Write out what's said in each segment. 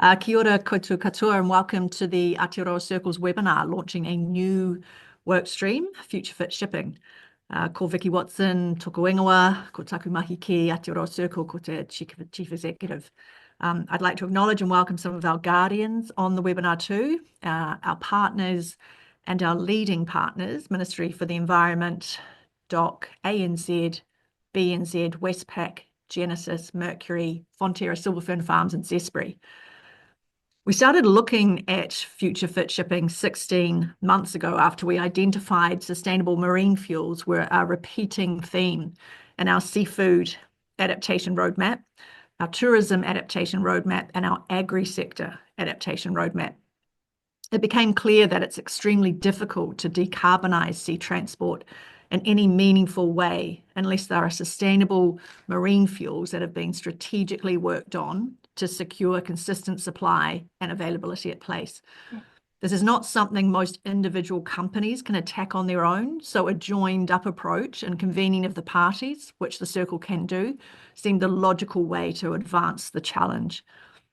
Kia ora koutou katoa and welcome to the Aotearoa Circles webinar launching a new work stream, Future Fit Shipping. Ko Vicky Watson, toko ingoa, ko taku mahi ki Aotearoa Circle, ko te Chief Executive. I'd like to acknowledge and welcome some of our guardians on the webinar too, our partners and our leading partners, Ministry for the Environment, DOC, ANZ, BNZ, Westpac, Genesis, Mercury, Fonterra, Silver Fern Farms and Zespri. We started looking at Future Fit Shipping 16 months ago after we identified sustainable marine fuels were a repeating theme in our seafood adaptation roadmap, our tourism adaptation roadmap, and our agri-sector adaptation roadmap. It became clear that it's extremely difficult to decarbonise sea transport in any meaningful way unless there are sustainable marine fuels that have been strategically worked on to secure consistent supply and availability at place. This is not something most individual companies can attack on their own, so a joined up approach and convening of the parties, which the Circle can do, seemed the logical way to advance the challenge.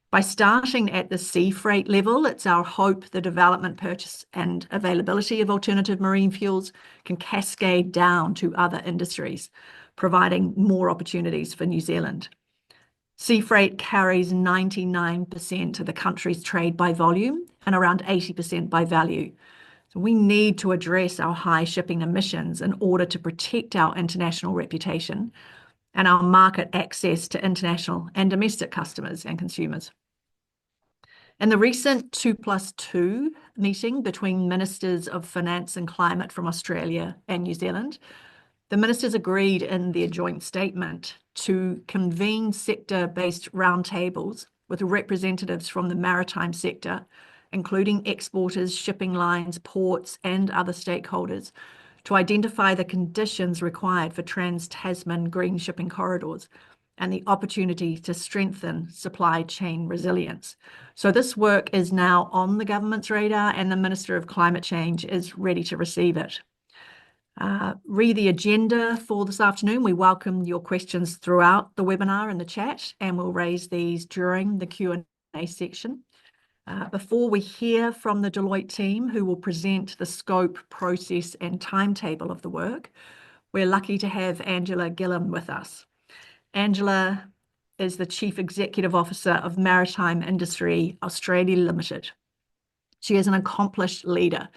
By starting at the sea freight level, it's our hope the development, purchase and availability of alternative marine fuels can cascade down to other industries, providing more opportunities for New Zealand. Sea freight carries 99% of the country's trade by volume and around 80% by value. So we need to address our high shipping emissions in order to protect our international reputation and our market access to international and domestic customers and consumers. In the recent 2+2 meeting between Ministers of Finance and Climate from Australia and New Zealand, the ministers agreed in their joint statement to convene sector-based roundtables with representatives from the maritime sector, including exporters, shipping lines, ports, and other stakeholders, to identify the conditions required for trans-Tasman green shipping corridors and the opportunity to strengthen supply chain resilience. So this work is now on the government's radar and the Minister of Climate Change is ready to receive it. Read the agenda for this afternoon. We welcome your questions throughout the webinar in the chat and we'll raise these during the Q&A section. Before we hear from the Deloitte team who will present the scope, process and timetable of the work, we're lucky to have Angela Gillam with us. Angela is the Chief Executive Officer of Maritime Industry Australia Limited. She is an accomplished leader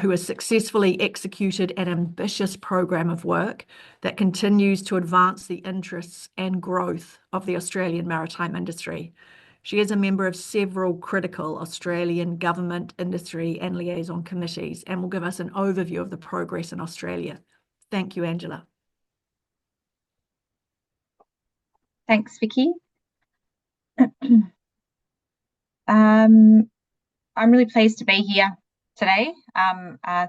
who has successfully executed an ambitious program of work that continues to advance the interests and growth of the Australian maritime industry. She is a member of several critical Australian government, industry and liaison committees and will give us an overview of the progress in Australia. Thank you, Angela. Thanks, Vicky. I'm really pleased to be here today.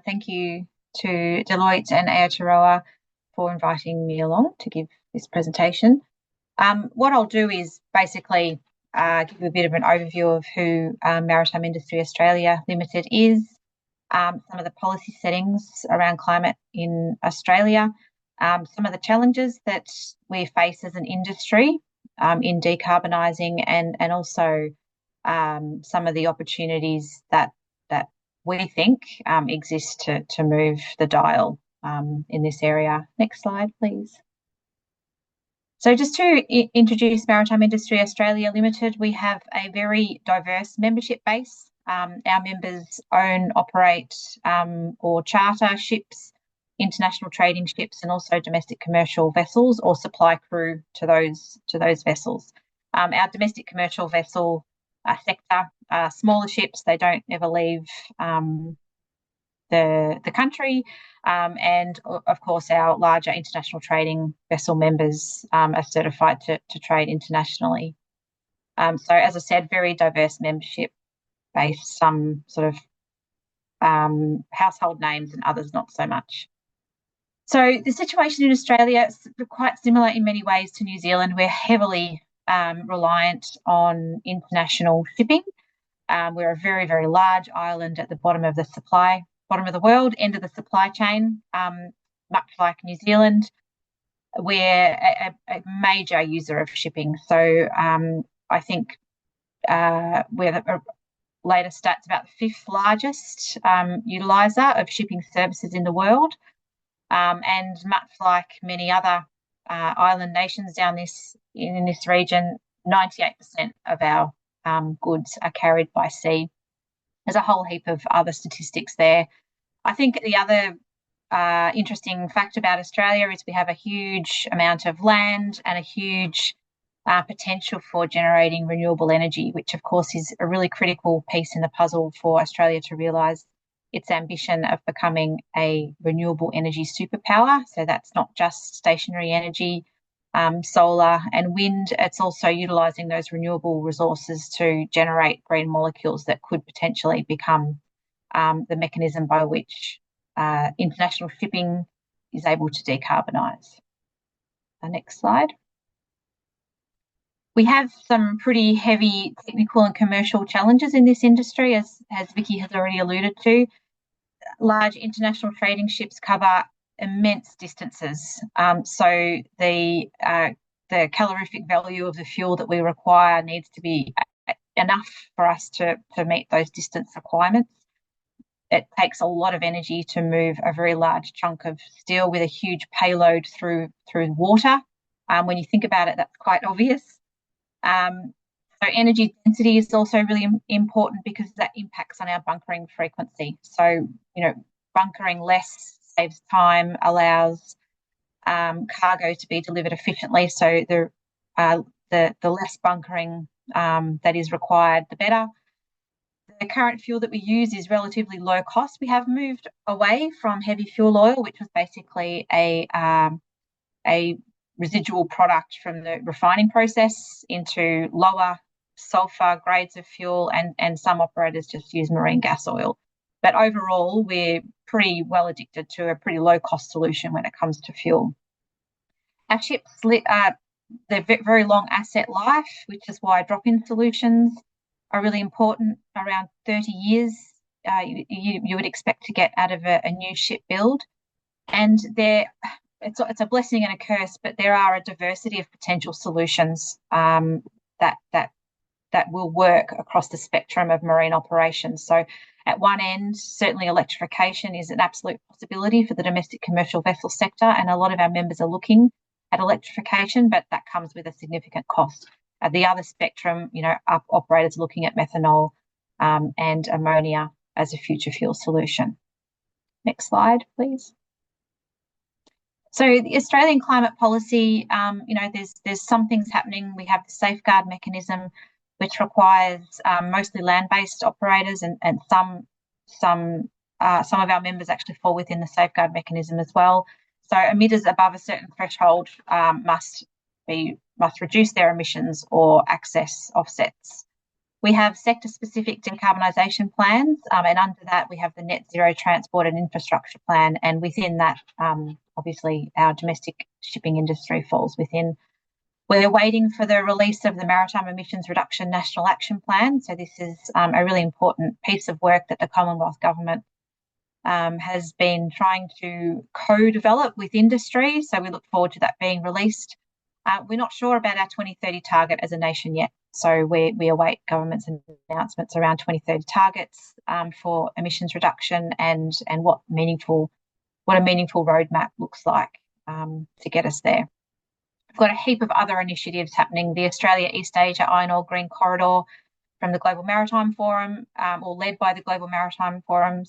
Thank you to Deloitte and Aotearoa for inviting me along to give this presentation. What I'll do is basically give you a bit of an overview of who Maritime Industry Australia Limited is, some of the policy settings around climate in Australia, some of the challenges that we face as an industry in decarbonising and also some of the opportunities that we think exist to move the dial in this area. Next slide, please. So just to introduce Maritime Industry Australia Limited, we have a very diverse membership base. Our members own, operate or charter ships, international trading ships and also domestic commercial vessels or supply crew to those vessels. Our domestic commercial vessel sector, smaller ships, they don't ever leave the country, and of course our larger international trading vessel members are certified to trade internationally. So as I said, very diverse membership base, some sort of household names and others not so much. So the situation in Australia is quite similar in many ways to New Zealand. We're heavily reliant on international shipping. We're a very, very large island at the bottom of the world, end of the supply chain, much like New Zealand. We're a major user of shipping. So I think we're the latest stats about the fifth largest utiliser of shipping services in the world. And much like many other island nations in this region, 98% of our goods are carried by sea. There's a whole heap of other statistics there. I think the other interesting fact about Australia is we have a huge amount of land and a huge potential for generating renewable energy, which of course is a really critical piece in the puzzle for Australia to realise its ambition of becoming a renewable energy superpower. So that's not just stationary energy, solar and wind. It's also utilising those renewable resources to generate green molecules that could potentially become the mechanism by which international shipping is able to decarbonise. Next slide. We have some pretty heavy technical and commercial challenges in this industry, as Vicky has already alluded to. Large international trading ships cover immense distances. So the calorific value of the fuel that we require needs to be enough for us to meet those distance requirements. It takes a lot of energy to move a very large chunk of steel with a huge payload through water. When you think about it, that's quite obvious. So energy density is also really important because that impacts on our bunkering frequency. So, bunkering less saves time, allows cargo to be delivered efficiently. So the less bunkering that is required, the better. The current fuel that we use is relatively low cost. We have moved away from heavy fuel oil, which was basically a residual product from the refining process, into lower sulfur grades of fuel, and some operators just use marine gas oil. But overall, we're pretty well addicted to a pretty low cost solution when it comes to fuel. Our ships, they're very long asset life, which is why drop-in solutions are really important. Around 30 years you would expect to get out of a new ship build. And it's a blessing and a curse, but there are a diversity of potential solutions that will work across the spectrum of marine operations. So at one end, certainly electrification is an absolute possibility for the domestic commercial vessel sector, and a lot of our members are looking at electrification, but that comes with a significant cost. At the other spectrum, operators looking at methanol and ammonia as a future fuel solution. Next slide, please. So the Australian climate policy, there's some things happening. We have the safeguard mechanism, which requires mostly land-based operators, and some of our members actually fall within the safeguard mechanism as well. So emitters above a certain threshold must reduce their emissions or access offsets. We have sector-specific decarbonisation plans, and under that we have the Net Zero Transport and Infrastructure Plan, and within that, obviously, our domestic shipping industry falls within. We're waiting for the release of the Maritime Emissions Reduction National Action Plan. So this is a really important piece of work that the Commonwealth Government has been trying to co-develop with industry. So we look forward to that being released. We're not sure about our 2030 target as a nation yet. So we await government's announcements around 2030 targets for emissions reduction and what a meaningful roadmap looks like to get us there. We've got a heap of other initiatives happening. The Australia East Asia Iron Ore Green Corridor from the Global Maritime Forum, or led by the Global Maritime Forum,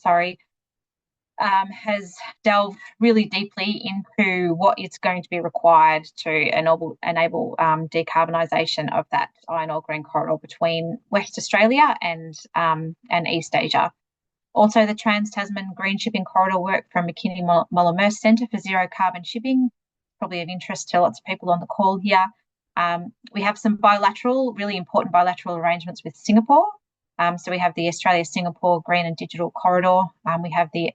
has delved really deeply into what is going to be required to enable decarbonisation of that iron ore green corridor between West Australia and East Asia. Also, the Trans-Tasman Green Shipping Corridor work from McKinney Møller Centre for Zero Carbon Shipping, probably of interest to lots of people on the call here. We have some really important bilateral arrangements with Singapore. So we have the Australia-Singapore Green and Digital Corridor. We have the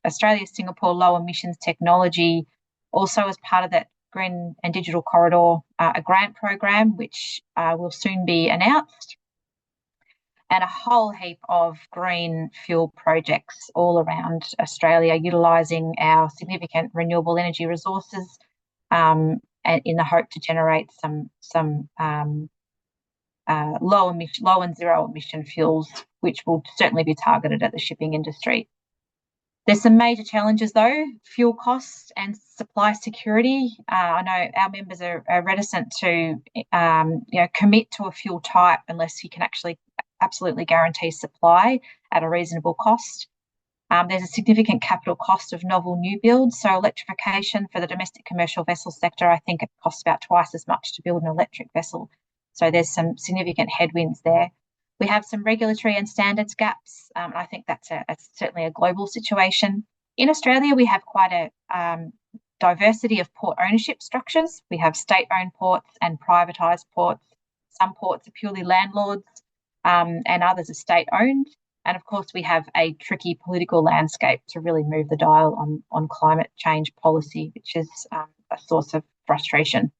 Australia-Singapore Low Emissions Technology, also as part of that Green and Digital Corridor, a grant program which will soon be announced, and a whole heap of green fuel projects all around Australia, utilising our significant renewable energy resources and in the hope to generate some low and zero emission fuels, which will certainly be targeted at the shipping industry. There's some major challenges though: fuel costs and supply security. I know our members are reticent to commit to a fuel type unless you can actually absolutely guarantee supply at a reasonable cost. There's a significant capital cost of novel new builds. So electrification for the domestic commercial vessel sector, I think it costs about twice as much to build an electric vessel. So there's some significant headwinds there. We have some regulatory and standards gaps. I think that's certainly a global situation. In Australia, we have quite a diversity of port ownership structures. We have state-owned ports and privatised ports. Some ports are purely landlords and others are state-owned. And of course, we have a tricky political landscape to really move the dial on climate change policy, which is a source of frustration.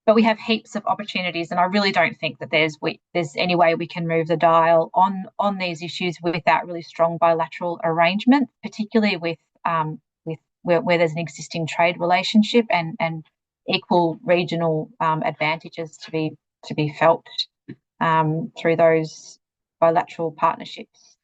But we have heaps of opportunities, and I really don't think that there's any way we can move the dial on these issues without really strong bilateral arrangement, particularly with where there's an existing trade relationship and equal regional advantages to be felt through those bilateral partnerships.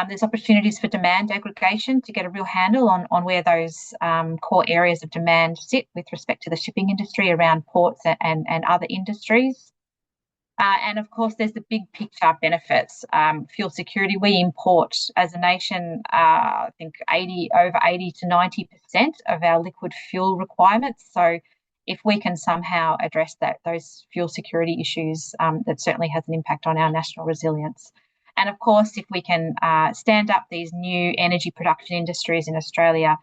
There's opportunities for demand aggregation to get a real handle on where those core areas of demand sit with respect to the shipping industry around ports and other industries. And of course, there's the big picture benefits. Fuel security, we import as a nation, I think over 80 to 90% of our liquid fuel requirements. So if we can somehow address those fuel security issues, that certainly has an impact on our national resilience. And of course, if we can stand up these new energy production industries in Australia,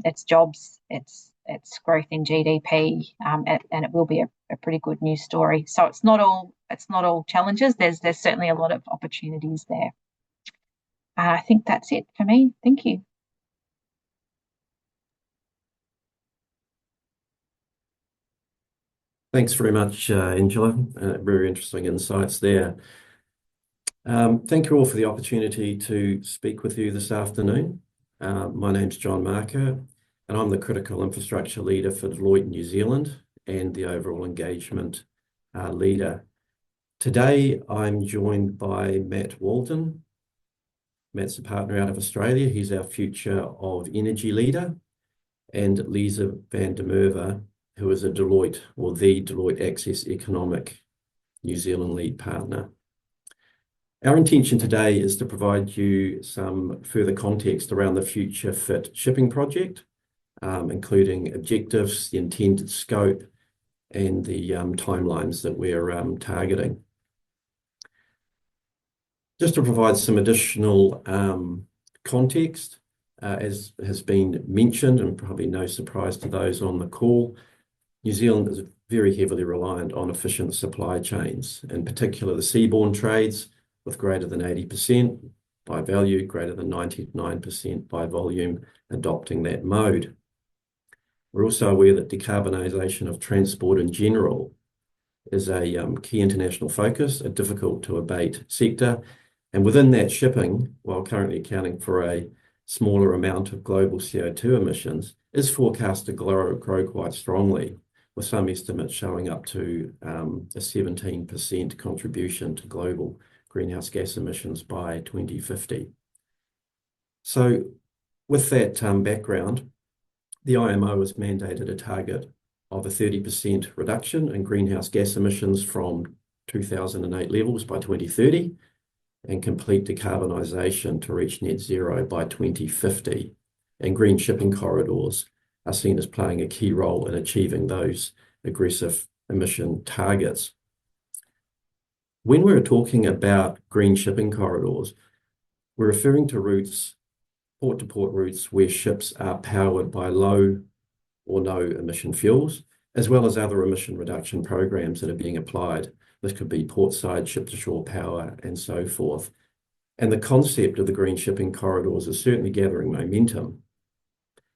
it's jobs, it's growth in GDP, and it will be a pretty good news story. So it's not all challenges. There's certainly a lot of opportunities there. I think that's it for me. Thank you. Thanks very much, Angela. Very interesting insights there. Thank you all for the opportunity to speak with you this afternoon. My name's John Marker, and I'm the Critical Infrastructure Leader for Deloitte New Zealand and the Overall Engagement Leader. Today, I'm joined by Matt Walton. Matt's a partner out of Australia. He's our Future of Energy Leader, and Lisa van der Merwe, who is the Deloitte Access Economic New Zealand lead partner. Our intention today is to provide you some further context around the Future Fit shipping project, including objectives, the intended scope, and the timelines that we're targeting. Just to provide some additional context, as has been mentioned, and probably no surprise to those on the call, New Zealand is very heavily reliant on efficient supply chains, in particular the seaborne trades, with greater than 80% by value, greater than 99% by volume, adopting that mode. We're also aware that decarbonisation of transport in general is a key international focus, a difficult to abate sector, and within that, shipping, while currently accounting for a smaller amount of global CO2 emissions, is forecast to grow quite strongly, with some estimates showing up to a 17% contribution to global greenhouse gas emissions by 2050. So with that background, the IMO has mandated a target of a 30% reduction in greenhouse gas emissions from 2008 levels by 2030 and complete decarbonisation to reach net zero by 2050. And green shipping corridors are seen as playing a key role in achieving those aggressive emission targets. When we're talking about green shipping corridors, we're referring to routes, port-to-port routes, where ships are powered by low or no emission fuels, as well as other emission reduction programs that are being applied. This could be portside, ship-to-shore power, and so forth. And the concept of the green shipping corridors is certainly gathering momentum,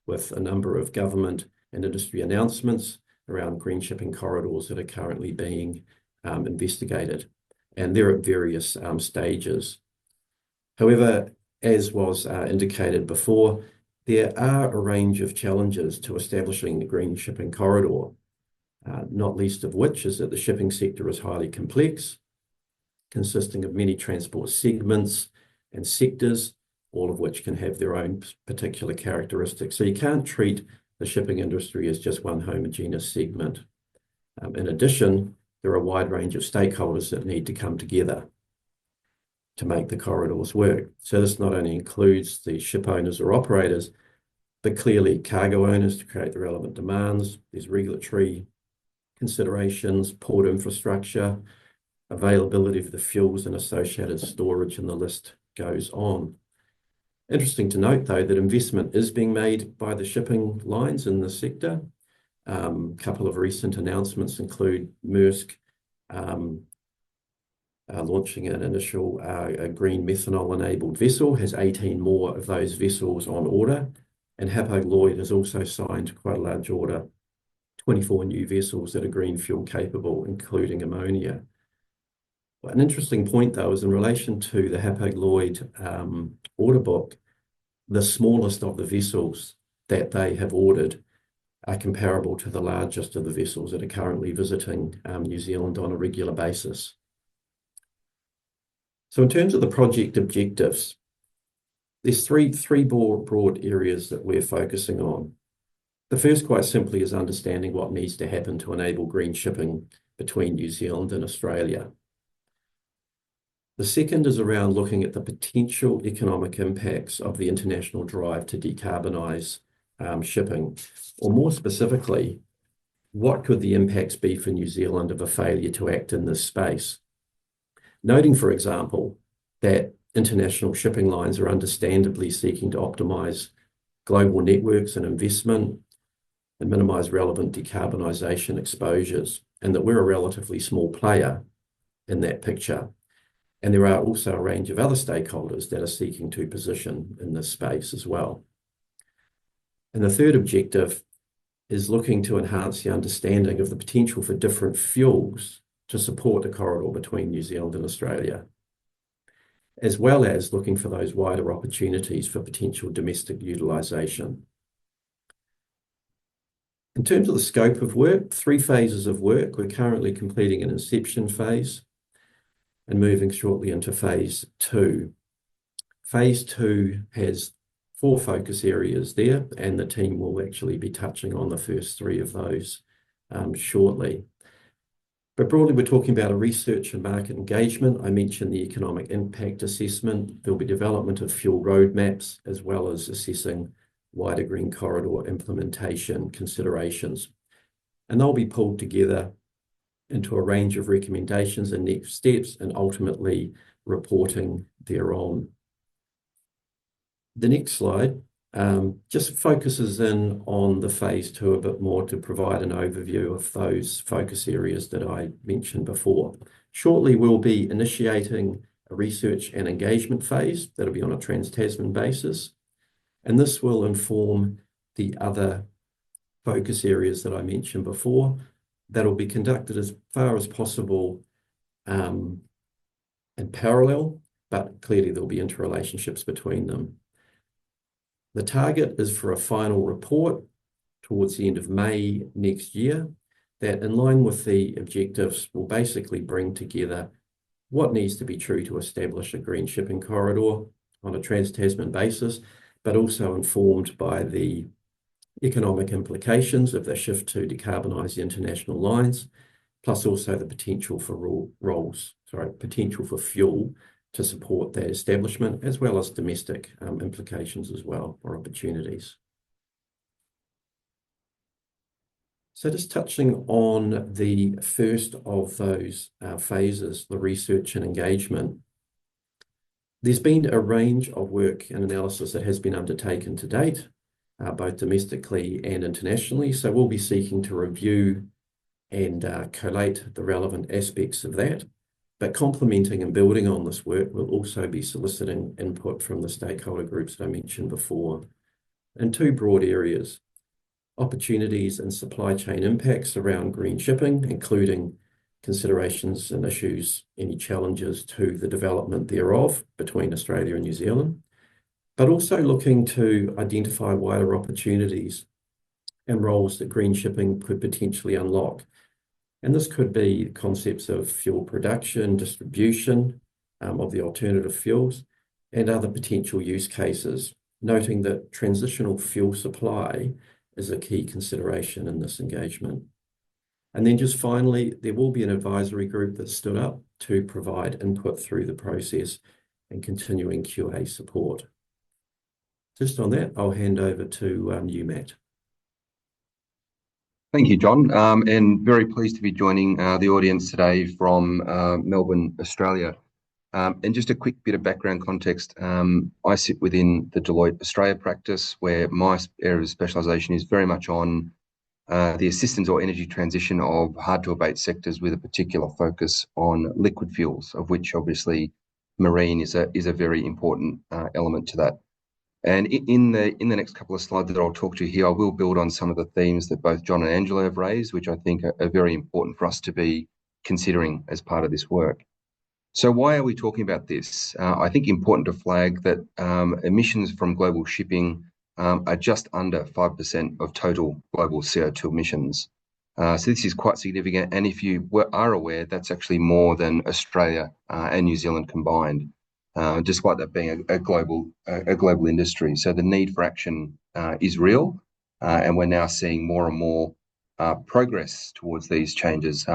with a number of government and industry announcements around green shipping corridors that are currently being investigated. And they're at various stages. However, as was indicated before, there are a range of challenges to establishing the green shipping corridor. not least of which is that the shipping sector is highly complex, consisting of many transport segments and sectors, all of which can have their own particular characteristics. So you can't treat the shipping industry as just one homogeneous segment. In addition, there are a wide range of stakeholders that need to come together to make the corridors work. So this not only includes the ship owners or operators, but clearly cargo owners to create the relevant demands. There's regulatory considerations, port infrastructure, availability of the fuels and associated storage, and the list goes on. Interesting to note, though, that investment is being made by the shipping lines in the sector. A couple of recent announcements include Maersk launching an initial green methanol-enabled vessel, has 18 more of those vessels on order, and Hapag-Lloyd has also signed quite a large order, 24 new vessels that are green fuel capable, including ammonia. An interesting point, though, is in relation to the Hapag-Lloyd order book, the smallest of the vessels that they have ordered are comparable to the largest of the vessels that are currently visiting New Zealand on a regular basis. So in terms of the project objectives, there's three broad areas that we're focusing on. The first, quite simply, is understanding what needs to happen to enable green shipping between New Zealand and Australia. The second is around looking at the potential economic impacts of the international drive to decarbonise shipping, or more specifically, what could the impacts be for New Zealand of a failure to act in this space? Noting, for example, that international shipping lines are understandably seeking to optimise global networks and investment and minimise relevant decarbonisation exposures, and that we're a relatively small player in that picture. And there are also a range of other stakeholders that are seeking to position in this space as well. And the third objective is looking to enhance the understanding of the potential for different fuels to support the corridor between New Zealand and Australia, as well as looking for those wider opportunities for potential domestic utilisation. In terms of the scope of work, 3 phases of work. We're currently completing an inception phase and moving shortly into phase 2. Phase 2 has 4 focus areas there, and the team will actually be touching on the first 3 of those shortly. But broadly, we're talking about a research and market engagement. I mentioned the economic impact assessment. There'll be development of fuel roadmaps, as well as assessing wider green corridor implementation considerations. And they'll be pulled together into a range of recommendations and next steps, and ultimately reporting thereon. The next slide just focuses in on the phase 2 a bit more to provide an overview of those focus areas that I mentioned before. Shortly, we'll be initiating a research and engagement phase that'll be on a trans-Tasman basis, and this will inform the other focus areas that I mentioned before. That'll be conducted as far as possible in parallel, but clearly there'll be interrelationships between them. The target is for a final report towards the end of May next year that, in line with the objectives, will basically bring together what needs to be true to establish a green shipping corridor on a trans-Tasman basis, but also informed by the economic implications of the shift to decarbonise the international lines, plus also the potential for potential for fuel to support that establishment, as well as domestic implications as well, or opportunities. So just touching on the first of those phases, the research and engagement. There's been a range of work and analysis that has been undertaken to date, both domestically and internationally. So we'll be seeking to review and collate the relevant aspects of that. But complementing and building on this work, we'll also be soliciting input from the stakeholder groups that I mentioned before in 2 broad areas: opportunities and supply chain impacts around green shipping, including considerations and issues, any challenges to the development thereof between Australia and New Zealand, but also looking to identify wider opportunities and roles that green shipping could potentially unlock. And this could be concepts of fuel production, distribution of the alternative fuels, and other potential use cases, noting that transitional fuel supply is a key consideration in this engagement. And then just finally, there will be an advisory group that stood up to provide input through the process and continuing QA support. Just on that, I'll hand over to you, Matt. Thank you, John, and very pleased to be joining the audience today from Melbourne, Australia. And just a quick bit of background context. I sit within the Deloitte Australia practice, where my area of specialisation is very much on the assistance or energy transition of hard-to-abate sectors, with a particular focus on liquid fuels, of which obviously marine is a very important element to that. And in the next couple of slides that I'll talk to you here, I will build on some of the themes that both John and Angela have raised, which I think are very important for us to be considering as part of this work. So why are we talking about this? I think important to flag that emissions from global shipping are just under 5% of total global CO2 emissions. So this is quite significant. And if you are aware, that's actually more than Australia and New Zealand combined, despite that being a global industry. So the need for action is real, and we're now seeing more and more progress towards these changes.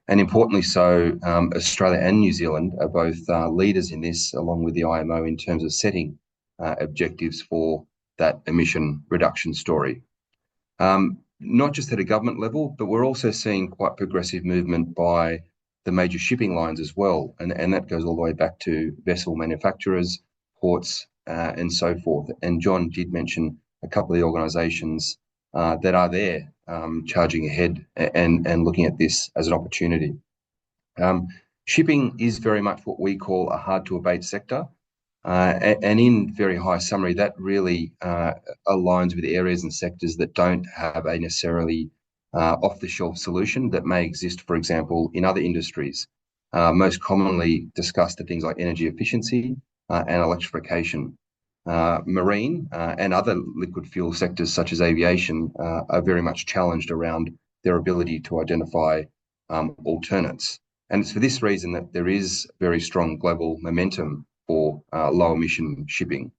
And importantly so, Australia and New Zealand are both leaders in this, along with the IMO, in terms of setting objectives for that emission reduction story. Not just at a government level, but we're also seeing quite progressive movement by the major shipping lines as well. And that goes all the way back to vessel manufacturers, ports, and so forth. And John did mention a couple of the organisations that are there charging ahead and looking at this as an opportunity. Shipping is very much what we call a hard-to-abate sector. And in very high summary, that really aligns with areas and sectors that don't have a necessarily off-the-shelf solution that may exist, for example, in other industries. Most commonly discussed are things like energy efficiency and electrification. Marine and other liquid fuel sectors, such as aviation, are very much challenged around their ability to identify alternates. And it's for this reason that there is very strong global momentum for low emission shipping.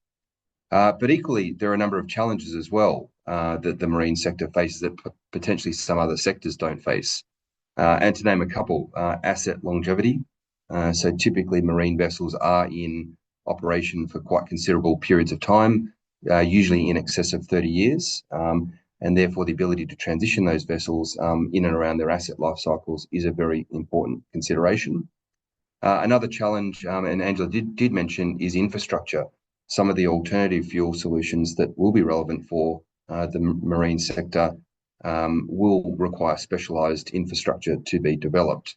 But equally, there are a number of challenges as well that the marine sector faces that potentially some other sectors don't face. And to name a couple, asset longevity. So typically marine vessels are in operation for quite considerable periods of time, usually in excess of 30 years. And therefore the ability to transition those vessels in and around their asset life cycles is a very important consideration. Another challenge, and Angela did mention, is infrastructure. Some of the alternative fuel solutions that will be relevant for the marine sector will require specialised infrastructure to be developed.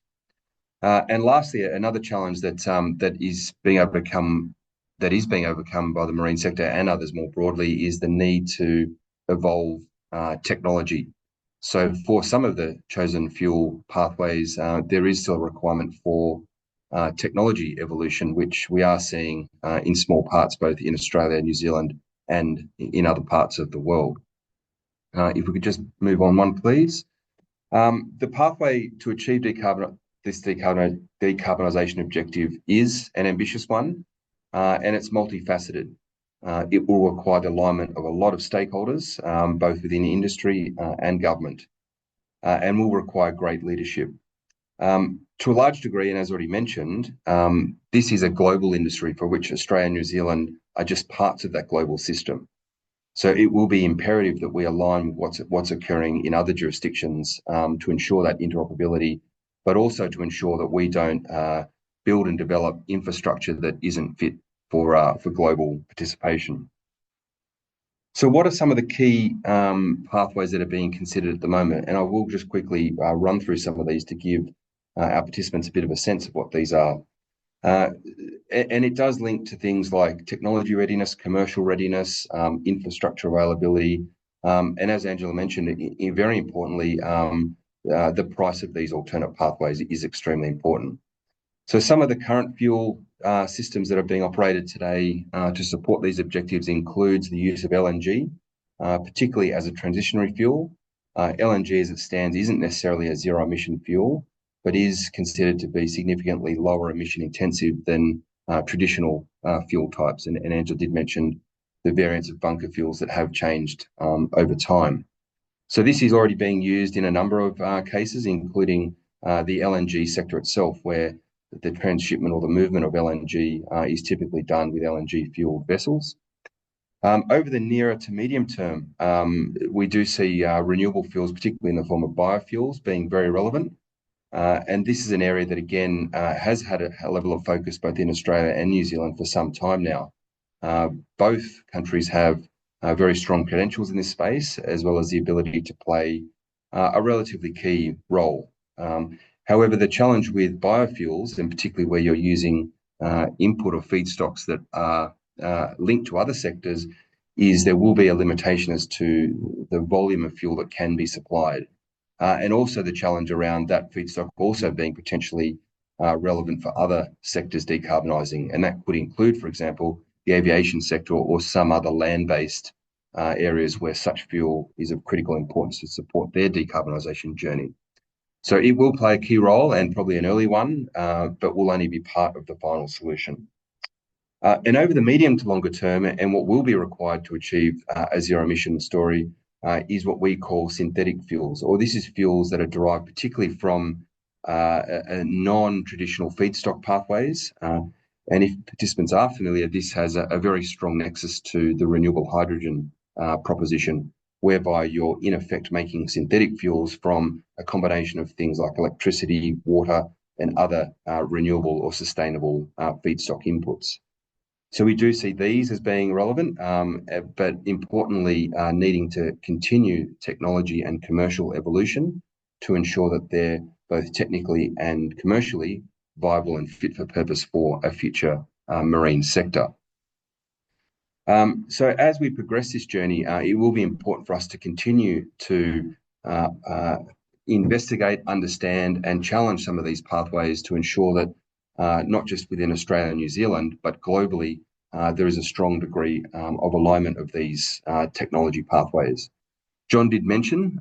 And lastly, another challenge that is being overcome by the marine sector and others more broadly is the need to evolve technology. So for some of the chosen fuel pathways, there is still a requirement for technology evolution, which we are seeing in small parts, both in Australia, New Zealand, and in other parts of the world. If we could just move on one, please. The pathway to achieve this decarbonisation objective is an ambitious one, and it's multifaceted. It will require the alignment of a lot of stakeholders, both within industry and government, and will require great leadership. To a large degree, and as already mentioned, this is a global industry for which Australia and New Zealand are just parts of that global system. So it will be imperative that we align with what's occurring in other jurisdictions to ensure that interoperability, but also to ensure that we don't build and develop infrastructure that isn't fit for global participation. So what are some of the key pathways that are being considered at the moment? And I will just quickly run through some of these to give our participants a bit of a sense of what these are. And it does link to things like technology readiness, commercial readiness, infrastructure availability, and as Angela mentioned, very importantly, the price of these alternate pathways is extremely important. So some of the current fuel systems that are being operated today to support these objectives includes the use of LNG, particularly as a transitionary fuel, LNG as it stands isn't necessarily a zero emission fuel, but is considered to be significantly lower emission intensive than traditional fuel types. And Angela did mention the variants of bunker fuels that have changed over time. So this is already being used in a number of cases, including the LNG sector itself, where the transshipment or the movement of LNG is typically done with LNG fueled vessels. Over the nearer to medium term, we do see renewable fuels, particularly in the form of biofuels, being very relevant. And this is an area that, again, has had a level of focus both in Australia and New Zealand for some time now. Both countries have very strong credentials in this space, as well as the ability to play a relatively key role. However, the challenge with biofuels, and particularly where you're using input or feedstocks that are linked to other sectors, is there will be a limitation as to the volume of fuel that can be supplied. And also the challenge around that feedstock also being potentially relevant for other sectors decarbonising. And that could include, for example, the aviation sector or some other land-based areas where such fuel is of critical importance to support their decarbonisation journey. So it will play a key role, and probably an early one, but will only be part of the final solution. And over the medium to longer term, and what will be required to achieve a zero emission story is what we call synthetic fuels, or this is fuels that are derived particularly from non-traditional feedstock pathways. And if participants are familiar, this has a very strong nexus to the renewable hydrogen proposition, whereby you're in effect making synthetic fuels from a combination of things like electricity, water, and other renewable or sustainable feedstock inputs. So we do see these as being relevant, but importantly, needing to continue technology and commercial evolution to ensure that they're both technically and commercially viable and fit for purpose for a future marine sector. So as we progress this journey, it will be important for us to continue to investigate, understand, and challenge some of these pathways to ensure that not just within Australia and New Zealand, but globally, there is a strong degree of alignment of these technology pathways. John did mention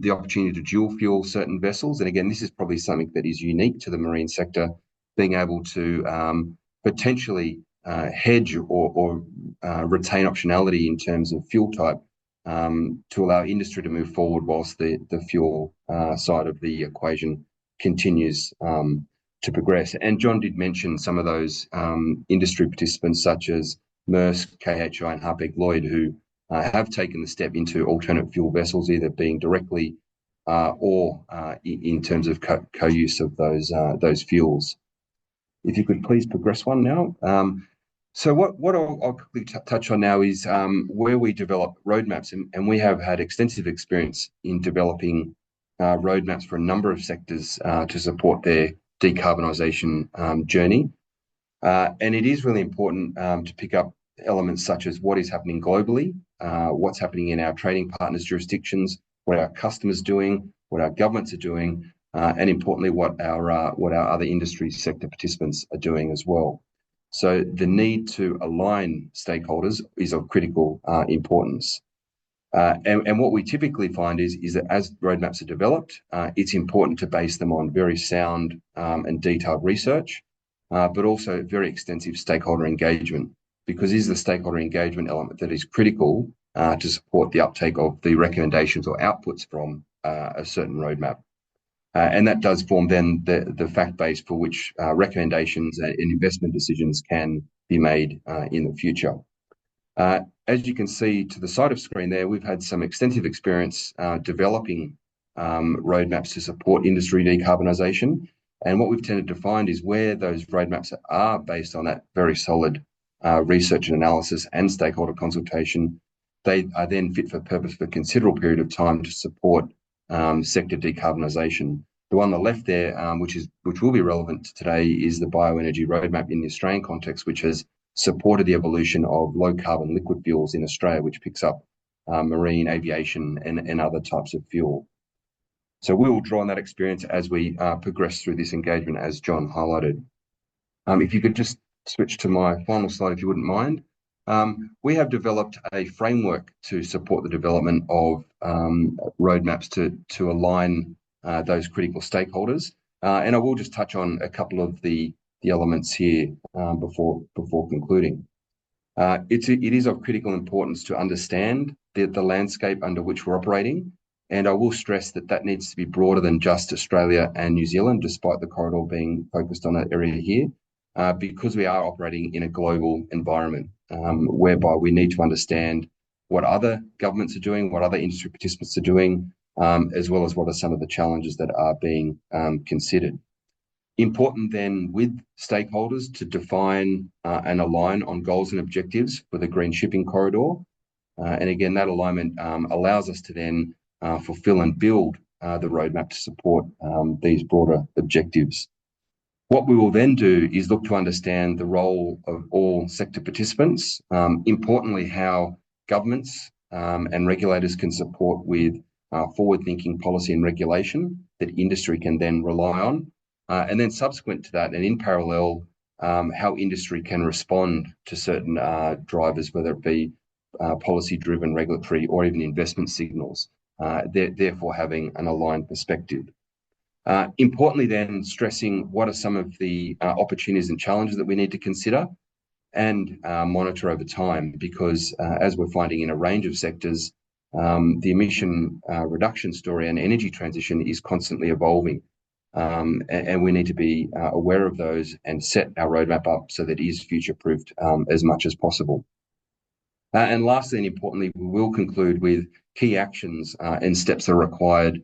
the opportunity to dual fuel certain vessels. And again, this is probably something that is unique to the marine sector, being able to potentially hedge or retain optionality in terms of fuel type to allow industry to move forward whilst the fuel side of the equation continues to progress. And John did mention some of those industry participants such as Maersk, KHI and Hapag-Lloyd, who have taken the step into alternate fuel vessels, either being directly or in terms of co-use of those fuels. If you could please progress one now. So what I'll quickly touch on now is where we develop roadmaps, and we have had extensive experience in developing roadmaps for a number of sectors to support their decarbonisation journey. And it is really important to pick up elements such as what is happening globally, what's happening in our trading partners' jurisdictions, what our customers are doing, what our governments are doing, and importantly, what our other industry sector participants are doing as well. So the need to align stakeholders is of critical importance. And what we typically find is that as roadmaps are developed, it's important to base them on very sound and detailed research, but also very extensive stakeholder engagement, because it is the stakeholder engagement element that is critical to support the uptake of the recommendations or outputs from a certain roadmap. And that does form then the fact base for which recommendations and investment decisions can be made in the future. As you can see to the side of screen there, we've had some extensive experience developing roadmaps to support industry decarbonisation. And what we've tended to find is where those roadmaps are based on that very solid research and analysis and stakeholder consultation, they are then fit for purpose for a considerable period of time to support sector decarbonisation. The one on the left there, which will be relevant today, is the bioenergy roadmap in the Australian context, which has supported the evolution of low carbon liquid fuels in Australia, which picks up marine, aviation and other types of fuel. So we will draw on that experience as we progress through this engagement, as John highlighted. If you could just switch to my final slide, if you wouldn't mind. We have developed a framework to support the development of roadmaps to align those critical stakeholders. And I will just touch on a couple of the elements here before concluding. It is of critical importance to understand the landscape under which we're operating. And I will stress that needs to be broader than just Australia and New Zealand, despite the corridor being focused on that area here, because we are operating in a global environment whereby we need to understand what other governments are doing, what other industry participants are doing, as well as what are some of the challenges that are being considered. Important then with stakeholders to define and align on goals and objectives for the Green Shipping Corridor. And again, that alignment allows us to then fulfill and build the roadmap to support these broader objectives. What we will then do is look to understand the role of all sector participants, importantly how governments and regulators can support with forward-thinking policy and regulation that industry can then rely on. And then subsequent to that, and in parallel, how industry can respond to certain drivers, whether it be policy-driven, regulatory, or even investment signals, therefore having an aligned perspective. Importantly then, stressing what are some of the opportunities and challenges that we need to consider and monitor over time, because as we're finding in a range of sectors, the emission reduction story and energy transition is constantly evolving. And we need to be aware of those and set our roadmap up so that it is future-proofed as much as possible. And lastly and importantly, we will conclude with key actions and steps that are required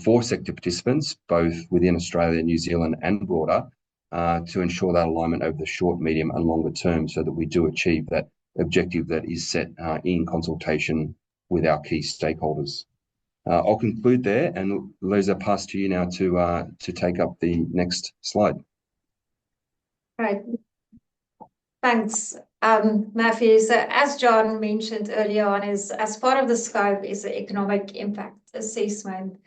for sector participants, both within Australia, New Zealand and broader, to ensure that alignment over the short, medium and longer term so that we do achieve that objective that is set in consultation with our key stakeholders. I'll conclude there, and Liz, I'll pass to you now to take up the next slide. Right. Thanks, Matthew. So as John mentioned earlier on, as part of the scope is the economic impact assessment.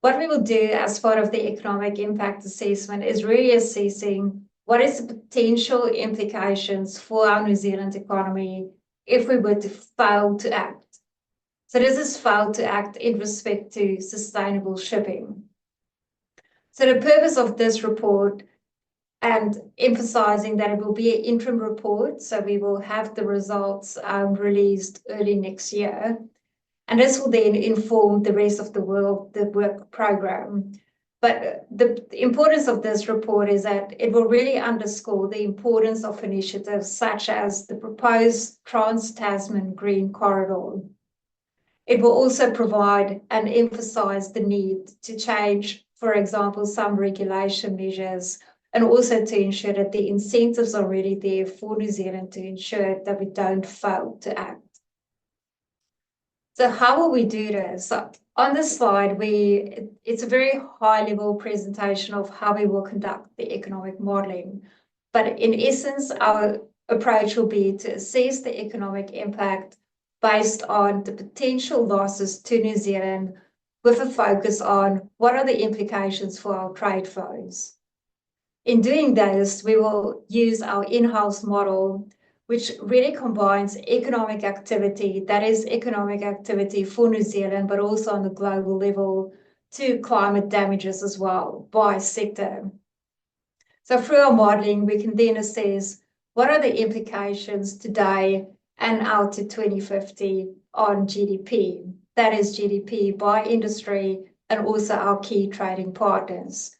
What we will do as part of the economic impact assessment is really assessing what is the potential implications for our New Zealand economy if we were to fail to act. So this is fail to act in respect to sustainable shipping. So the purpose of this report, and emphasizing that it will be an interim report, so we will have the results released early next year. And this will then inform the rest of the work program. But the importance of this report is that it will really underscore the importance of initiatives such as the proposed Trans-Tasman Green Corridor. It will also provide and emphasize the need to change, for example, some regulation measures, and also to ensure that the incentives are really there for New Zealand to ensure that we don't fail to act. So how will we do this? So on this slide, it's a very high-level presentation of how we will conduct the economic modelling. But in essence, our approach will be to assess the economic impact based on the potential losses to New Zealand, with a focus on what are the implications for our trade flows. In doing this, we will use our in-house model, which really combines economic activity, that is economic activity for New Zealand, but also on the global level, to climate damages as well by sector. So through our modelling, we can then assess what are the implications today and out to 2050 on GDP. That is GDP by industry and also our key trading partners.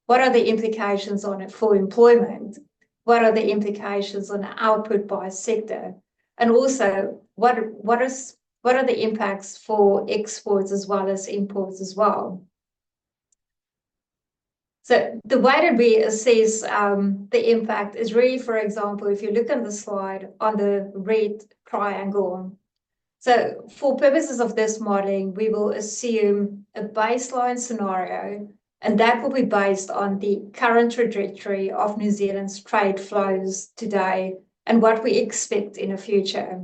What are the implications on it for employment? What are the implications on output by sector? And also, what are the impacts for exports as well as imports as well? So the way that we assess the impact is really, for example, if you look at the slide on the red triangle. So for purposes of this modelling, we will assume a baseline scenario, and that will be based on the current trajectory of New Zealand's trade flows today and what we expect in the future.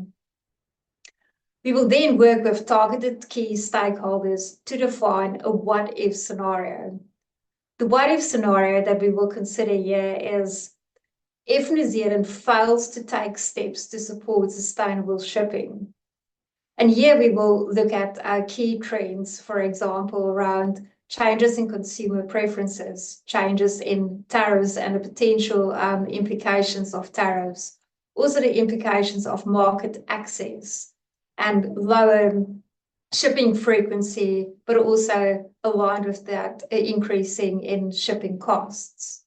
We will then work with targeted key stakeholders to define a what-if scenario. The what-if scenario that we will consider here is if New Zealand fails to take steps to support sustainable shipping. And here we will look at our key trends, for example, around changes in consumer preferences, changes in tariffs and the potential implications of tariffs, also the implications of market access and lower shipping frequency, but also aligned with that, increasing in shipping costs.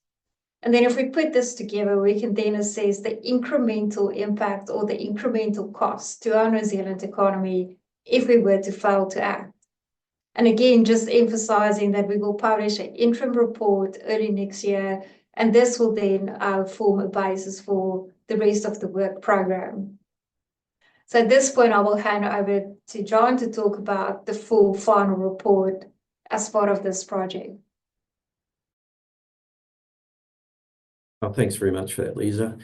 And then if we put this together, we can then assess the incremental impact or the incremental cost to our New Zealand economy if we were to fail to act. And again, just emphasizing that we will publish an interim report early next year, and this will then form a basis for the rest of the work program. So at this point, I will hand over to John to talk about the full final report as part of this project. Oh, thanks very much for that, Lisa.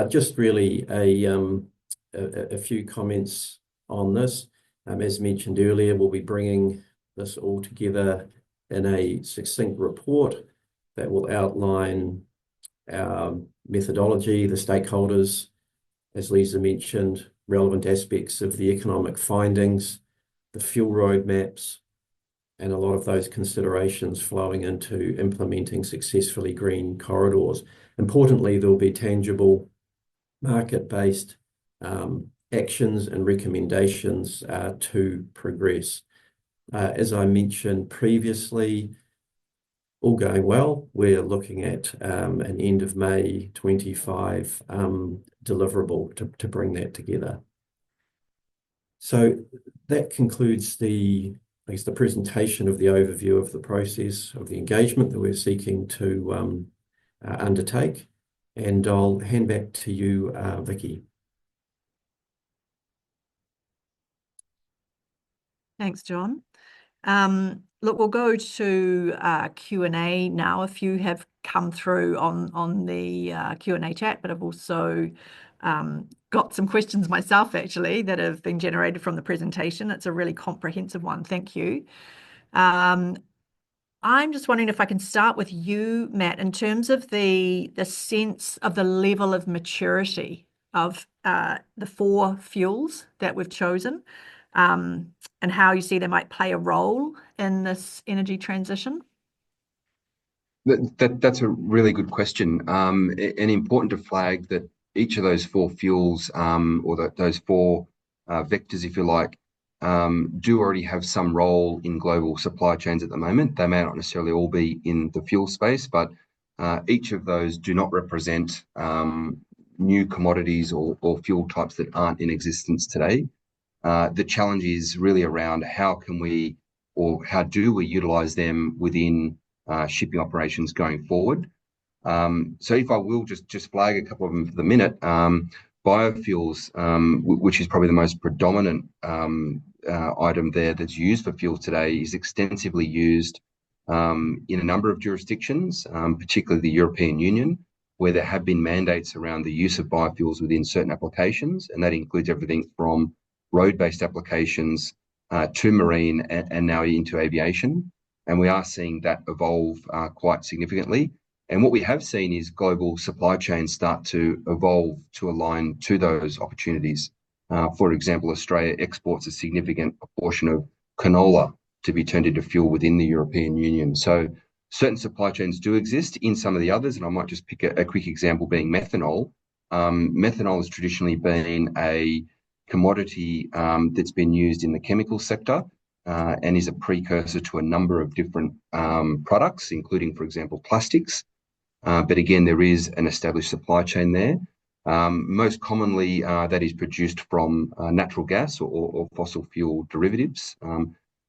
Just really a few comments on this. As mentioned earlier, we'll be bringing this all together in a succinct report that will outline our methodology, the stakeholders, as Lisa mentioned, relevant aspects of the economic findings, the fuel roadmaps, and a lot of those considerations flowing into implementing successfully green corridors. Importantly, there'll be tangible market-based actions and recommendations to progress. As I mentioned previously, all going well, we're looking at an end of May 25 deliverable to bring that together. So that concludes the presentation of the overview of the process of the engagement that we're seeking to undertake. And I'll hand back to you, Vicky. Thanks, John. Look, we'll go to Q&A now. A few have come through on the Q&A chat, but I've also got some questions myself, actually, that have been generated from the presentation. It's a really comprehensive one. Thank you. I'm just wondering if I can start with you, Matt, in terms of the sense of the level of maturity of the 4 fuels that we've chosen, and how you see they might play a role in this energy transition. That's a really good question, and important to flag that each of those 4 fuels, or those 4 vectors, if you like, do already have some role in global supply chains at the moment. They may not necessarily all be in the fuel space, but each of those do not represent new commodities or fuel types that aren't in existence today. The challenge is really around how can we, or how do we utilize them within shipping operations going forward. So if I will just flag a couple of them for the minute, biofuels, which is probably the most predominant item there that's used for fuels today, is extensively used in a number of jurisdictions, particularly the European Union, where there have been mandates around the use of biofuels within certain applications, and that includes everything from road-based applications to marine and now into aviation. And we are seeing that evolve quite significantly. And what we have seen is global supply chains start to evolve to align to those opportunities. For example, Australia exports a significant proportion of canola to be turned into fuel within the European Union. So certain supply chains do exist in some of the others, and I might just pick a quick example being methanol. Methanol has traditionally been a commodity that's been used in the chemical sector and is a precursor to a number of different products, including, for example, plastics. But again, there is an established supply chain there. Most commonly, that is produced from natural gas or fossil fuel derivatives,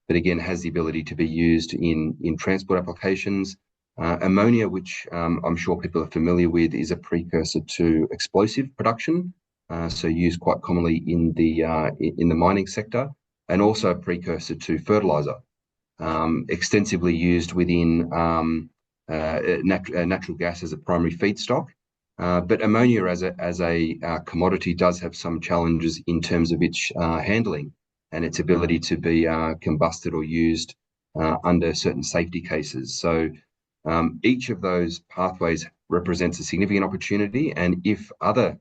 but again, has the ability to be used in transport applications. Ammonia, which I'm sure people are familiar with, is a precursor to explosive production, so used quite commonly in the mining sector, and also a precursor to fertilizer, extensively used within natural gas as a primary feedstock. But ammonia as a commodity does have some challenges in terms of its handling and its ability to be combusted or used under certain safety cases. So each of those pathways represents a significant opportunity, and if other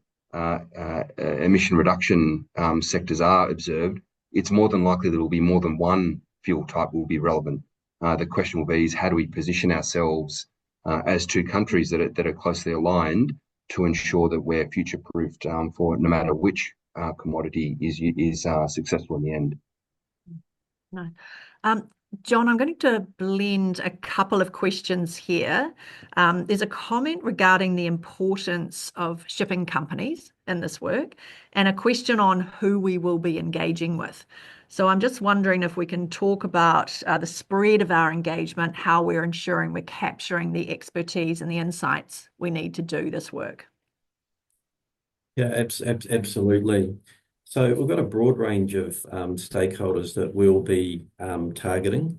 emission reduction sectors are observed, it's more than likely there will be more than one fuel type will be relevant. The question will be is how do we position ourselves as two countries that are closely aligned to ensure that we're future-proofed for no matter which commodity is successful in the end. No. John, I'm going to blend a couple of questions here. There's a comment regarding the importance of shipping companies in this work and a question on who we will be engaging with. So I'm just wondering if we can talk about the spread of our engagement, how we're ensuring we're capturing the expertise and the insights we need to do this work. Yeah, absolutely. So we've got a broad range of stakeholders that we'll be targeting.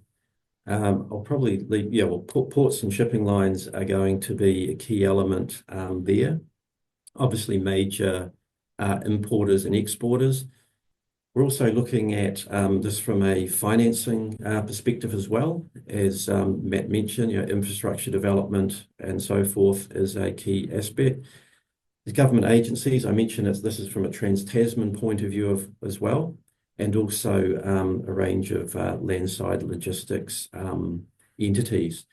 I'll probably leave, ports and shipping lines are going to be a key element there. Obviously, major importers and exporters. We're also looking at this from a financing perspective as well. As Matt mentioned, infrastructure development and so forth is a key aspect. The government agencies, I mentioned this is from a Trans-Tasman point of view as well, and also a range of landside logistics entities.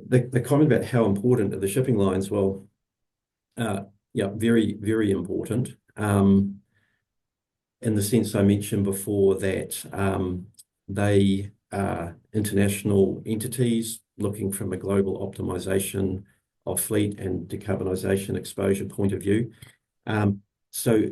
The comment about how important are the shipping lines, well, very, very important. In the sense I mentioned before that they are international entities looking from a global optimization of fleet and decarbonisation exposure point of view. So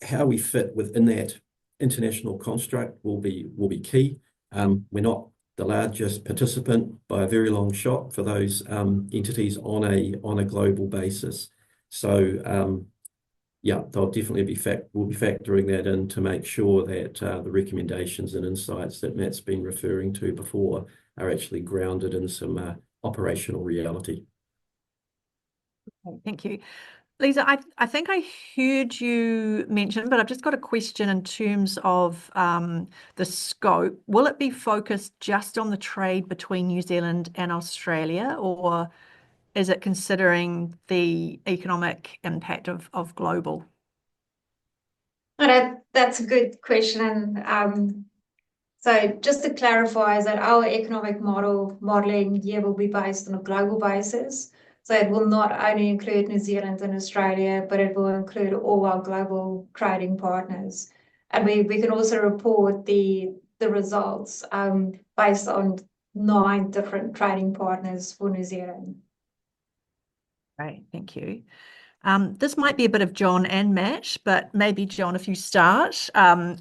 how we fit within that international construct will be key. We're not the largest participant by a very long shot for those entities on a global basis. So they'll definitely we'll be factoring that in to make sure that the recommendations and insights that Matt's been referring to before are actually grounded in some operational reality. Thank you. Lisa, I think I heard you mention, but I've just got a question in terms of the scope. Will it be focused just on the trade between New Zealand and Australia, or is it considering the economic impact of global? That's a good question. So just to clarify is that our economic modelling here will be based on a global basis. So it will not only include New Zealand and Australia, but it will include all our global trading partners. And we can also report the results based on 9 different trading partners for New Zealand. Great, thank you. This might be a bit of John and Matt, but maybe John, if you start.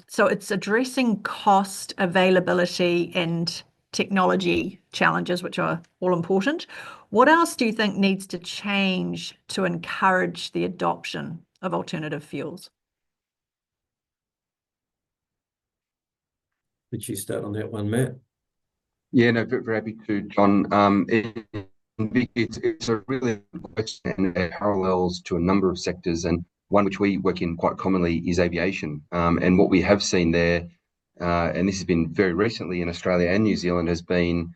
So it's addressing cost, availability and technology challenges, which are all important. What else do you think needs to change to encourage the adoption of alternative fuels? Would you start on that one, Matt? Yeah, no, very happy to, John. It's a really good question, and it parallels to a number of sectors, and one which we work in quite commonly is aviation. And what we have seen there, and this has been very recently in Australia and New Zealand, has been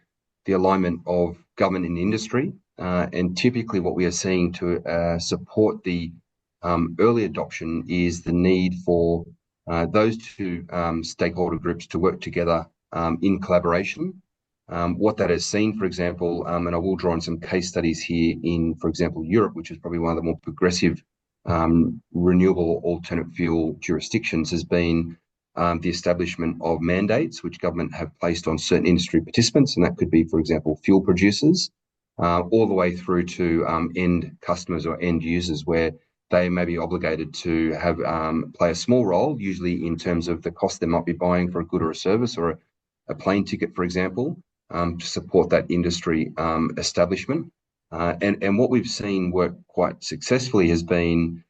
the alignment of government and industry. And typically what we are seeing to support the early adoption is the need for those two stakeholder groups to work together in collaboration. What that has seen, for example, and I will draw on some case studies here in, for example, Europe, which is probably one of the more progressive renewable alternate fuel jurisdictions, has been the establishment of mandates which government have placed on certain industry participants, and that could be, for example, fuel producers, all the way through to end customers or end users, where they may be obligated to have play a small role, usually in terms of the cost they might be buying for a good or a service or a plane ticket, for example, to support that industry establishment. And what we've seen work quite successfully has been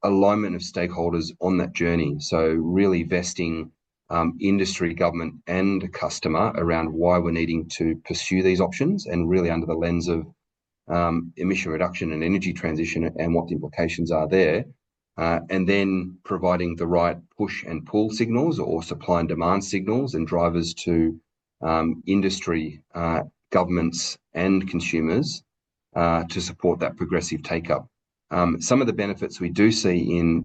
alignment of stakeholders on that journey. So really vesting industry, government and customer around why we're needing to pursue these options, and really under the lens of emission reduction and energy transition and what the implications are there. And then providing the right push and pull signals or supply and demand signals and drivers to industry, governments and consumers to support that progressive take-up. Some of the benefits we do see in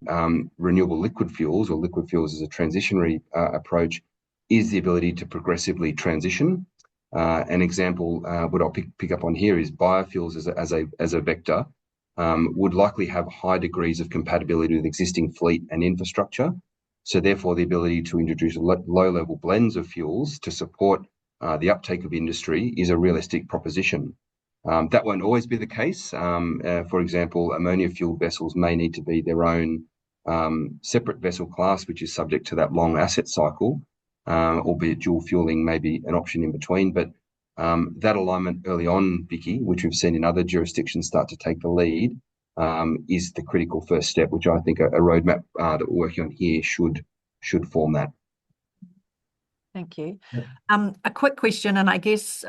renewable liquid fuels, or liquid fuels as a transitionary approach, is the ability to progressively transition. An example what I'll pick up on here is biofuels as a vector would likely have high degrees of compatibility with existing fleet and infrastructure. So therefore, the ability to introduce low-level blends of fuels to support the uptake of industry is a realistic proposition. That won't always be the case. For example, ammonia-fueled vessels may need to be their own separate vessel class, which is subject to that long asset cycle, albeit dual fueling may be an option in between. But that alignment early on, Vicky, which we've seen in other jurisdictions start to take the lead, is the critical first step, which I think a roadmap that we're working on here should form that. Thank you. A quick question, and I guess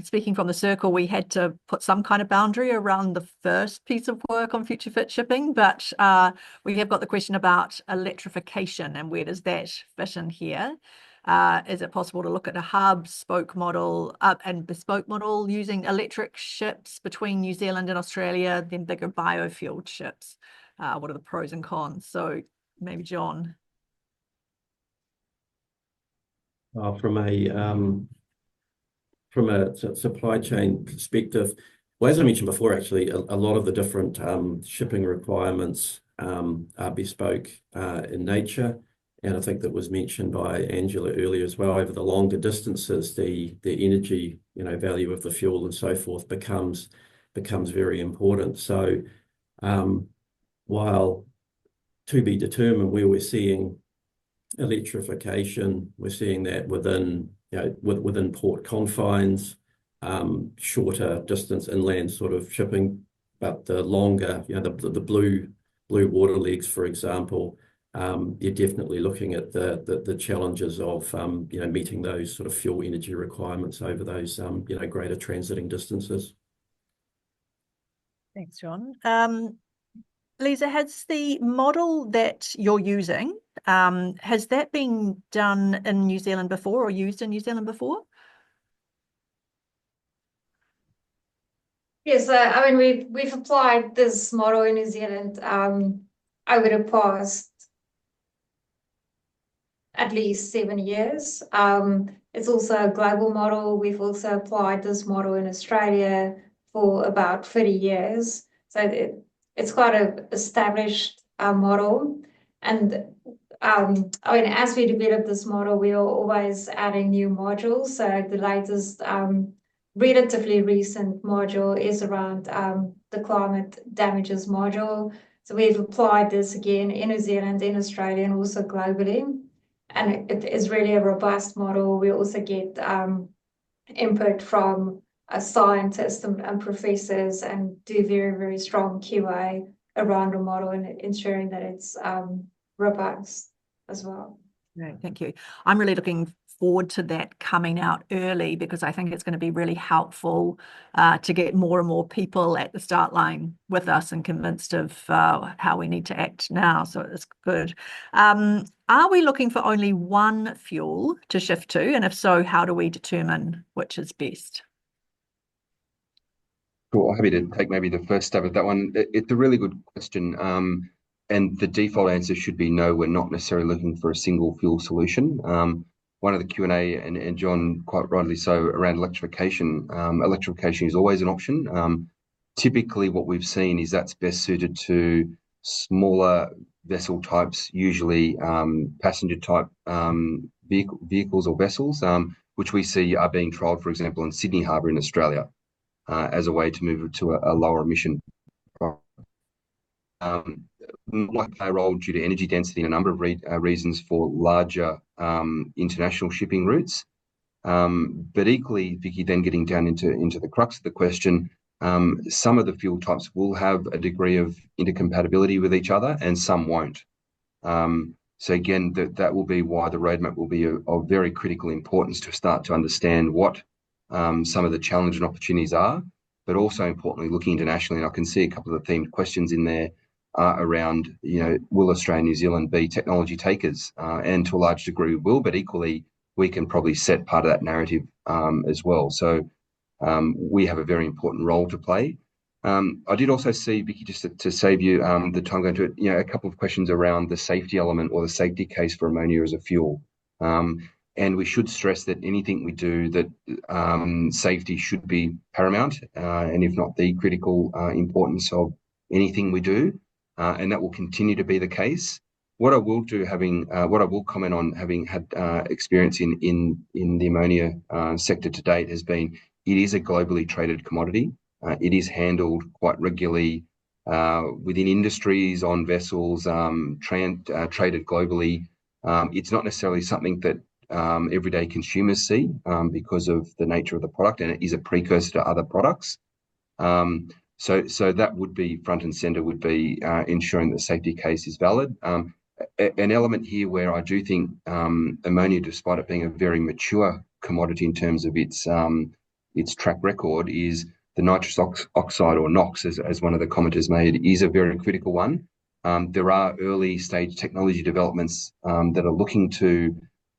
speaking from the circle, we had to put some kind of boundary around the first piece of work on Future Fit Shipping, but we have got the question about electrification and where does that fit in here? Is it possible to look at a hub, spoke model, and bespoke model using electric ships between New Zealand and Australia, then bigger biofueled ships? What are the pros and cons? So maybe John. From a supply chain perspective, well, as I mentioned before, actually, a lot of the different shipping requirements are bespoke in nature. And I think that was mentioned by Angela earlier as well. Over the longer distances, the energy, value of the fuel and so forth becomes very important. So while to be determined where we're seeing electrification, we're seeing that within port confines, shorter distance inland sort of shipping, but the longer, the blue water legs, for example, you're definitely looking at the challenges of meeting those sort of fuel energy requirements over those greater transiting distances. Thanks, John. Lisa, has the model that you're using, has that been done in New Zealand before or used in New Zealand before? Yes, we've applied this model in New Zealand over the past at least 7 years. It's also a global model. We've also applied this model in Australia for about 30 years. So it's quite an established model. And as we develop this model, we are always adding new modules. So the latest relatively recent module is around the climate damages module. So we've applied this again in New Zealand, in Australia, and also globally. And it is really a robust model. We also get input from scientists and professors, and do very, very strong QA around the model and ensuring that it's robust as well. Great, thank you. I'm really looking forward to that coming out early, because I think it's going to be really helpful to get more and more people at the start line with us and convinced of how we need to act now. So it's good. Are we looking for only one fuel to shift to? And if so, how do we determine which is best? Cool. Happy to take maybe the first stab at that one. It's a really good question. And the default answer should be no, we're not necessarily looking for a single fuel solution. One of the Q&A, and John quite rightly so, around electrification. Electrification is always an option. Typically what we've seen is that's best suited to smaller vessel types, usually passenger type vehicles or vessels, which we see are being trialled, for example, in Sydney Harbour in Australia, as a way to move to a lower emission. Might play a role due to energy density and a number of reasons for larger international shipping routes. But equally, Vicky, then getting down into the crux of the question, some of the fuel types will have a degree of intercompatibility with each other and some won't. So again, that will be why the roadmap will be of very critical importance to start to understand what some of the challenges and opportunities are, but also importantly, looking internationally. And I can see a couple of the themed questions in there around, will Australia and New Zealand be technology takers? And to a large degree we will, but equally we can probably set part of that narrative as well. So we have a very important role to play. I did also see, Vicky, just to save you the time going to it, a couple of questions around the safety element or the safety case for ammonia as a fuel. And we should stress that anything we do, that safety should be paramount, and if not the critical importance of anything we do, and that will continue to be the case. What I will comment on, having had experience in the ammonia sector to date, has been it is a globally traded commodity. It is handled quite regularly within industries on vessels, traded globally. It's not necessarily something that everyday consumers see because of the nature of the product, and it is a precursor to other products. So that would be front and center, would be ensuring the safety case is valid. An element here where I do think ammonia, despite it being a very mature commodity in terms of its track record, is the nitrous oxide, or NOx, as one of the commenters made, is a very critical one. There are early stage technology developments that are looking to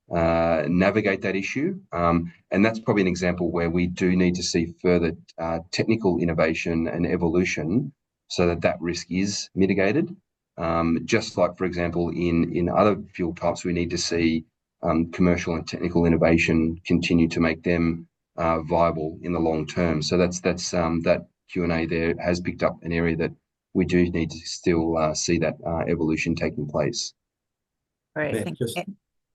navigate that issue. And that's probably an example where we do need to see further technical innovation and evolution so that risk is mitigated. Just like, for example, in other fuel types, we need to see commercial and technical innovation continue to make them viable in the long term. So that's that Q&A there has picked up an area that we do need to still see that evolution taking place. Great, Matt, thank you.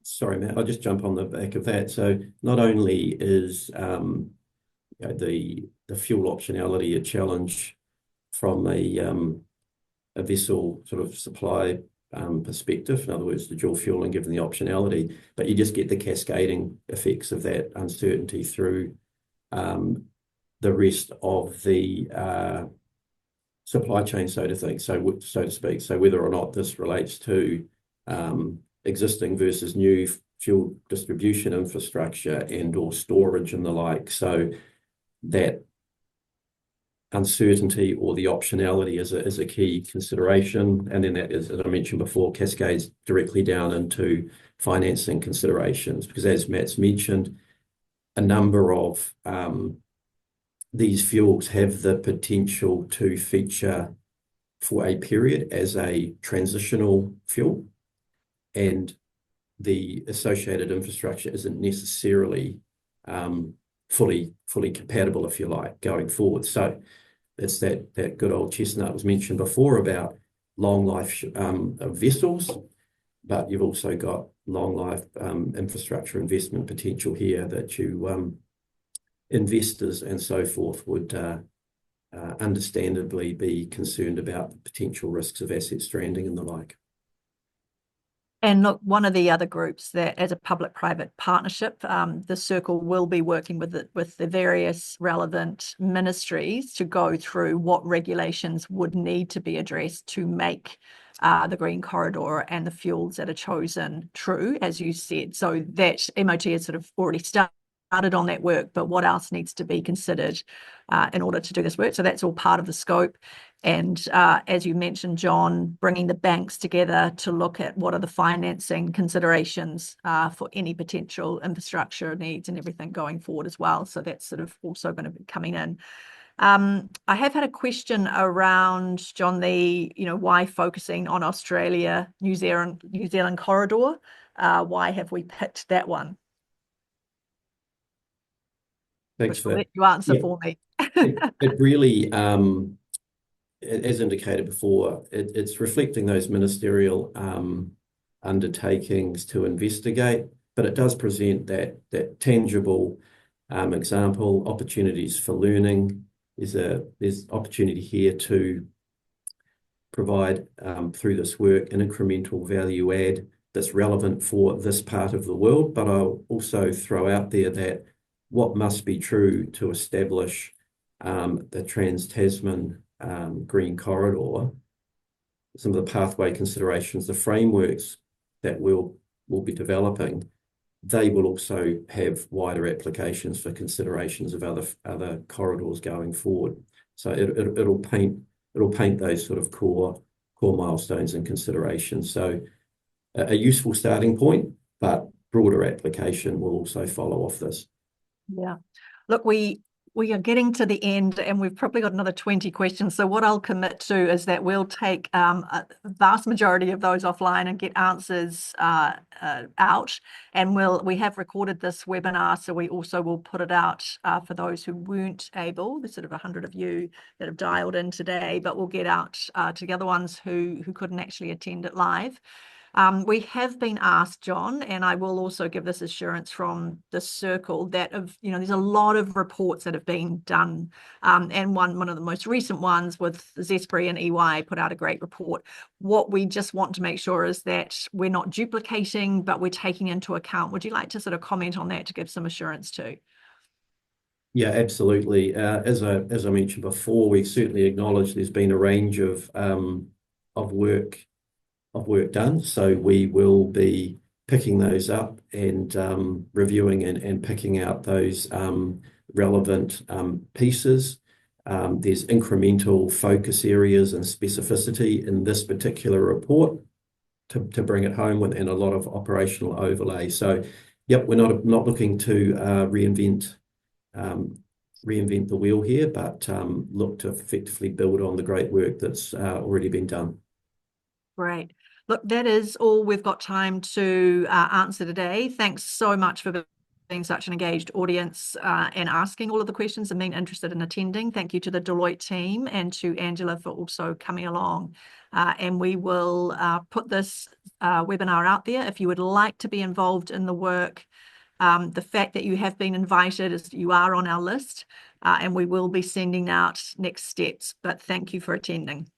Sorry, Matt, I'll just jump on the back of that. So not only is the fuel optionality a challenge from a vessel sort of supply perspective, in other words, the dual fueling given the optionality, but you just get the cascading effects of that uncertainty through the rest of the supply chain, so to speak. So whether or not this relates to existing versus new fuel distribution infrastructure and or storage and the like, so that uncertainty or the optionality is a key consideration, and then that is, as I mentioned before, cascades directly down into financing considerations, because as Matt's mentioned, a number of these fuels have the potential to feature for a period as a transitional fuel, and the associated infrastructure isn't necessarily fully compatible, if you like, going forward. So it's that good old chestnut was mentioned before about long life of vessels, but you've also got long life infrastructure investment potential here that you investors and so forth would understandably be concerned about the potential risks of asset stranding and the like. And look, one of the other groups that, as a public-private partnership, the Circle will be working with the various relevant ministries to go through what regulations would need to be addressed to make the Green Corridor and the fuels that are chosen true, as you said. So that MOT has sort of already started on that work, but what else needs to be considered in order to do this work? So that's all part of the scope. And as you mentioned, John, bringing the banks together to look at what are the financing considerations for any potential infrastructure needs and everything going forward as well. So that's sort of also going to be coming in. I have had a question around, John, why focusing on Australia, New Zealand corridor? Why have we picked that one? Thanks for that. I'll let you answer for me. It really, as indicated before, it's reflecting those ministerial undertakings to investigate, but it does present that tangible example, opportunities for learning. There's opportunity here to provide through this work an incremental value add that's relevant for this part of the world, but I'll also throw out there that what must be true to establish the Trans-Tasman Green Corridor, some of the pathway considerations, the frameworks that we'll be developing, they will also have wider applications for considerations of other corridors going forward. So it'll paint those sort of core milestones and considerations. So a useful starting point, but broader application will also follow off this. Yeah. Look, we we are getting to the end and we've probably got another 20 questions. So what I'll commit to is that we'll take a vast majority of those offline and get answers out. And we have recorded this webinar, so we also will put it out for those who weren't able. There's sort of 100 of you that have dialed in today, but we'll get out to the other ones who couldn't actually attend it live. We have been asked, John, and I will also give this assurance from the circle that there's a lot of reports that have been done, and one of the most recent ones with Zespri and EY put out a great report. What we just want to make sure is that we're not duplicating, but we're taking into account. Would you like to sort of comment on that to give some assurance too? Yeah, absolutely. As I mentioned before, we certainly acknowledge there's been a range of work done. So we will be picking those up and reviewing and picking out those relevant pieces. There's incremental focus areas and specificity in this particular report to bring it home within a lot of operational overlay. So, yep, we're not looking to reinvent the wheel here, but look to effectively build on the great work that's already been done. Great. Look, that is all we've got time to answer today. Thanks so much for being such an engaged audience and asking all of the questions and being interested in attending. Thank you to the Deloitte team and to Angela for also coming along. And we will put this webinar out there. If you would like to be involved in the work, the fact that you have been invited is you are on our list, and we will be sending out next steps. But thank you for attending.